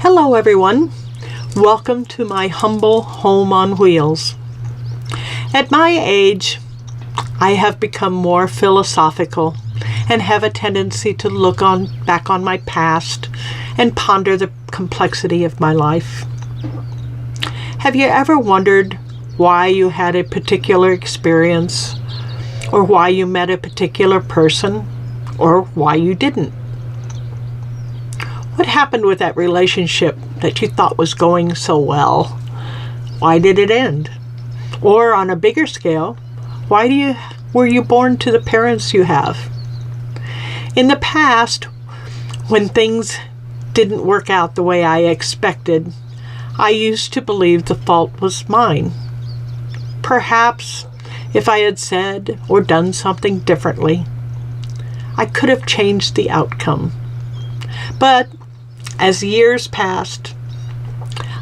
Hello everyone, welcome to my humble home on wheels. At my age, I have become more philosophical and have a tendency to look back on my past and ponder the complexity of my life. Have you ever wondered why you had a particular experience, or why you met a particular person, or why you didn't? What happened with that relationship that you thought was going so well? Why did it end? Or on a bigger scale, were you born to the parents you have? In the past, when things didn't work out the way I expected, I used to believe the fault was mine. Perhaps if I had said or done something differently, I could have changed the outcome. But as years passed,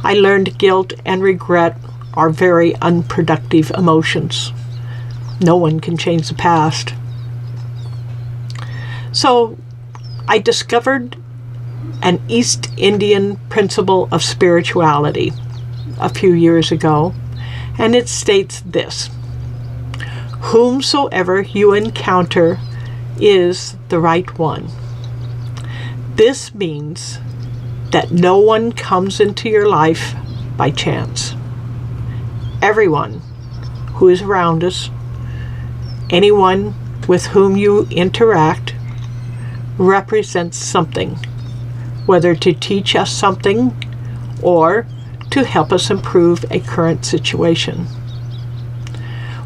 I learned guilt and regret are very unproductive emotions. No one can change the past. So I discovered an East Indian principle of spirituality a few years ago, and it states this: whomsoever you encounter is the right one. This means that no one comes into your life by chance. Everyone who is around us, anyone with whom you interact, represents something, whether to teach us something or to help us improve a current situation.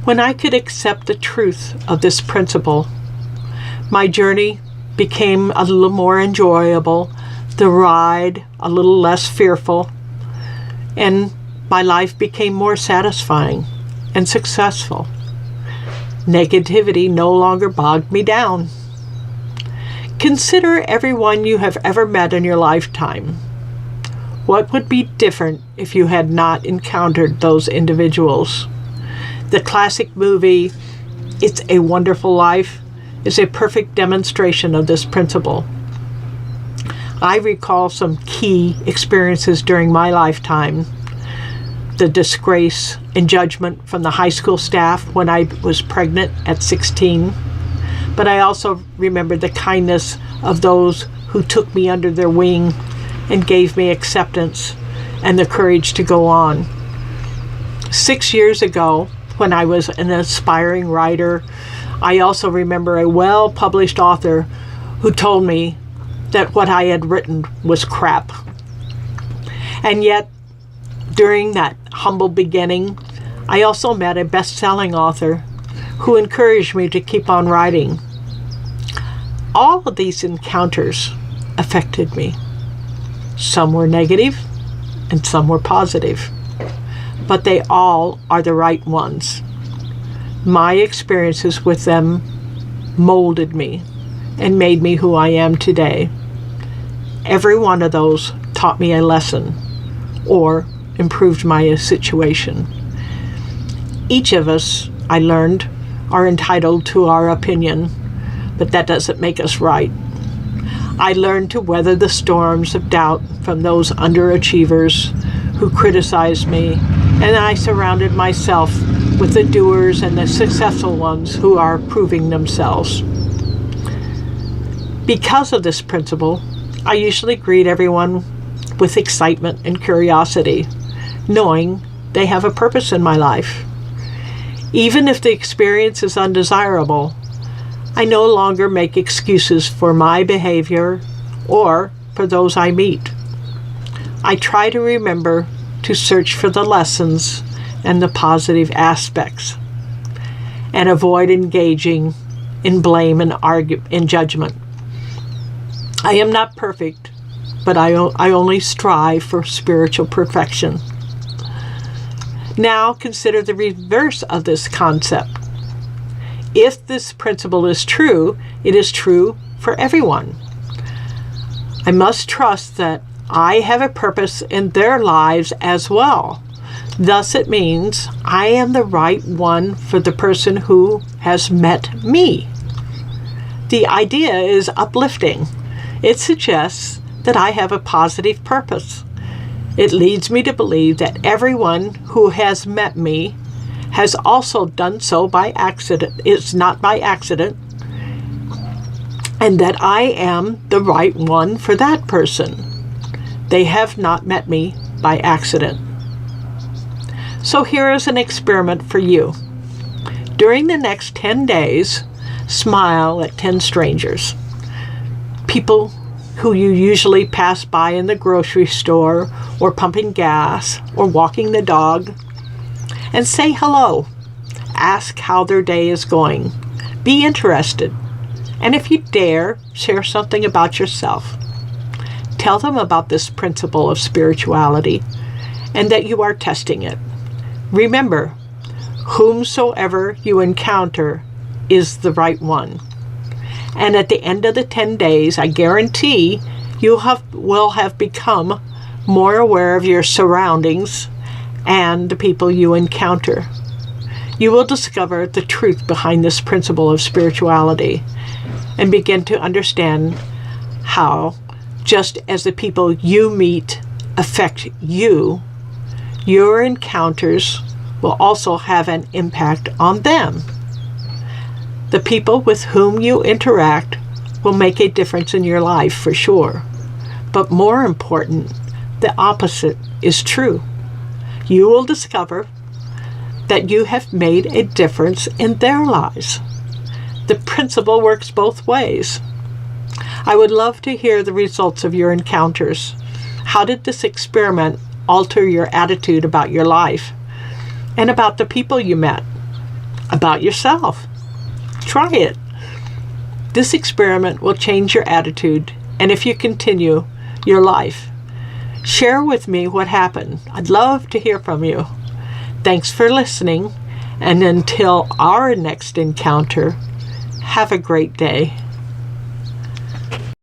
When I could accept the truth of this principle, my journey became a little more enjoyable, the ride a little less fearful, and my life became more satisfying and successful. Negativity no longer bogged me down. Consider everyone you have ever met in your lifetime. What would be different if you had not encountered those individuals? The classic movie, It's a Wonderful Life, is a perfect demonstration of this principle. I recall some key experiences during my lifetime. The disgrace and judgment from the high school staff when I was pregnant at 16. But I also remember the kindness of those who took me under their wing and gave me acceptance and the courage to go on. 6 years ago, when I was an aspiring writer, I also remember a well-published author who told me that what I had written was crap. And yet, during that humble beginning, I also met a best-selling author who encouraged me to keep on writing. All of these encounters affected me. Some were negative and some were positive, but they all are the right ones. My experiences with them molded me and made me who I am today. Every one of those taught me a lesson or improved my situation. Each of us, I learned, are entitled to our opinion, but that doesn't make us right. I learned to weather the storms of doubt from those underachievers who criticized me, and I surrounded myself with the doers and the successful ones who are proving themselves. Because of this principle, I usually greet everyone with excitement and curiosity, knowing they have a purpose in my life. Even if the experience is undesirable, I no longer make excuses for my behavior or for those I meet. I try to remember to search for the lessons and the positive aspects, and avoid engaging in blame and judgment. I am not perfect, but I only strive for spiritual perfection. Now consider the reverse of this concept. If this principle is true, it is true for everyone. I must trust that I have a purpose in their lives as well. Thus it means I am the right one for the person who has met me. The idea is uplifting. It suggests that I have a positive purpose. It leads me to believe that everyone who has met me has also done so by accident. It's not by accident. And that I am the right one for that person. They have not met me by accident. So here is an experiment for you. During the next 10 days, smile at 10 strangers. People who you usually pass by in the grocery store or pumping gas or walking the dog, and say hello. Ask how their day is going. Be interested. And if you dare, share something about yourself. Tell them about this principle of spirituality and that you are testing it. Remember, whomsoever you encounter is the right one. And at the end of the 10 days, I guarantee you will have become more aware of your surroundings and the people you encounter. You will discover the truth behind this principle of spirituality and begin to understand how, just as the people you meet affect you, your encounters will also have an impact on them. The people with whom you interact will make a difference in your life for sure. But more important, the opposite is true. You will discover that you have made a difference in their lives. The principle works both ways. I would love to hear the results of your encounters. How did this experiment alter your attitude about your life and about the people you met, about yourself? Try it. This experiment will change your attitude, and if you continue, your life. Share with me what happened. I'd love to hear from you. Thanks for listening, and until our next encounter, have a great day.